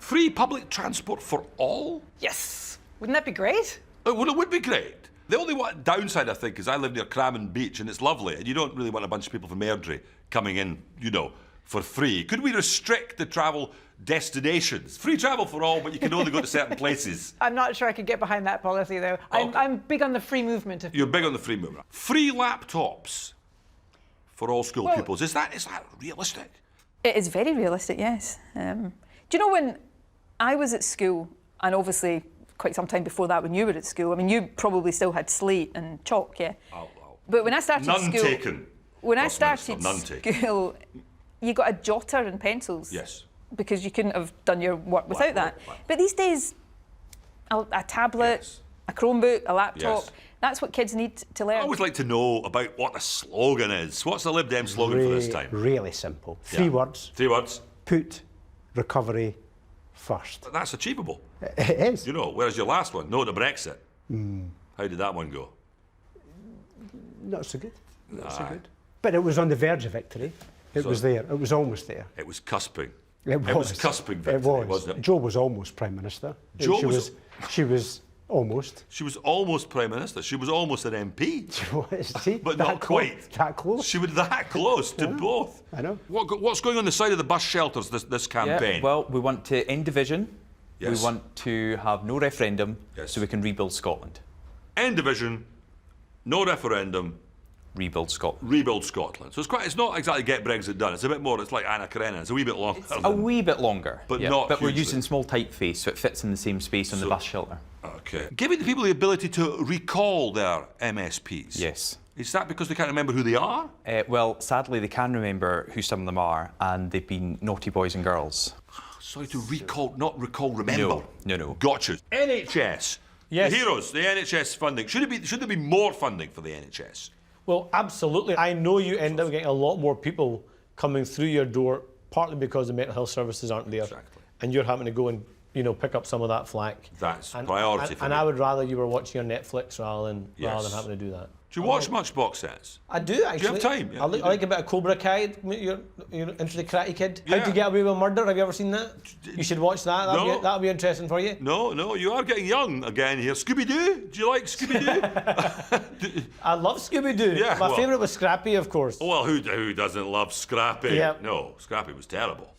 Free public transport for all? Yes. Wouldn't that be great? Well, it would be great. The only downside, I think, is I live near Crammon Beach and it's lovely, and you don't really want a bunch of people from Airdrie coming in, you know, for free. Could we restrict the travel destinations? Free travel for all, but you can only go to certain places. I'm not sure I could get behind that policy, though. Okay. I'm big on the free movement. You're big on the free movement. Free laptops for all school pupils. Is that realistic? It is very realistic, yes. Do you know when I was at school, and obviously quite some time before that when you were at school, I mean, you probably still had slate and chalk, yeah? But when I started none school... taken. When I Westminster, started none taken. school, you got a jotter and pencils. Yes. Because you couldn't have done your work without that. Wow. But these days, a tablet, Yes. a Chromebook, a laptop, Yes. that's what kids need to learn. I always like to know about what the slogan is. What's the Lib Dem slogan for this time? Really simple. Three words. 3 words. Put recovery first. That's achievable. It is. You know, whereas your last one, no to Brexit. How did that one go? Not so good. Not so good. But it was on the verge of victory. It was there. It was almost there. It was cusping. It was cusping victory, it was. wasn't it? Jo was almost Prime Minister. Jo she was- She was almost. She was almost Prime Minister. She was almost an MP. See, But that not close, quite. That close. She was that close to both. I know. What's going on the side of the bus shelters this campaign? Yeah, well, we want to end division. Yes. We want to have no referendum, Yes. so we can rebuild Scotland. End division, no referendum, Rebuild Scotland. rebuild Scotland. So it's not exactly get Brexit done. It's a bit more. It's like Anna Karenina. It's a wee bit longer. A wee bit longer, But yeah. not But we're hugely. using small typeface, so it fits in the same space on the bus shelter. Okay. Giving the people the ability to recall their MSPs. Yes. Is that because they can't remember who they are? Well, sadly, they can remember who some of them are, and they've been naughty boys and girls. Sorry, to recall, not recall, remember. No. Gotcha. NHS. Yes. The heroes, the NHS funding. Should there be more funding for the NHS? Well, absolutely. I know you end up getting a lot more people coming through your door, partly because the mental health services aren't there. Exactly. And you're having to go and, pick up some of that flack. That's priority for and me. I would rather you were watching your Netflix rather than Yes. having to do that. Do you watch much box sets? I do, actually. Do you have time? Yeah, I, you I like a bit of Cobra Kai. You're into the Karate Kid. How Yeah. to Get Away with Murder. Have you ever seen that? You should watch that. No. That'll be interesting for you. No, you are getting young again here. Scooby-Doo? Do you like Scooby-Doo? I love Scooby-Doo. Yeah, My well- favourite was Scrappy, of course. Well, who doesn't love Scrappy? Yeah. No, Scrappy was terrible.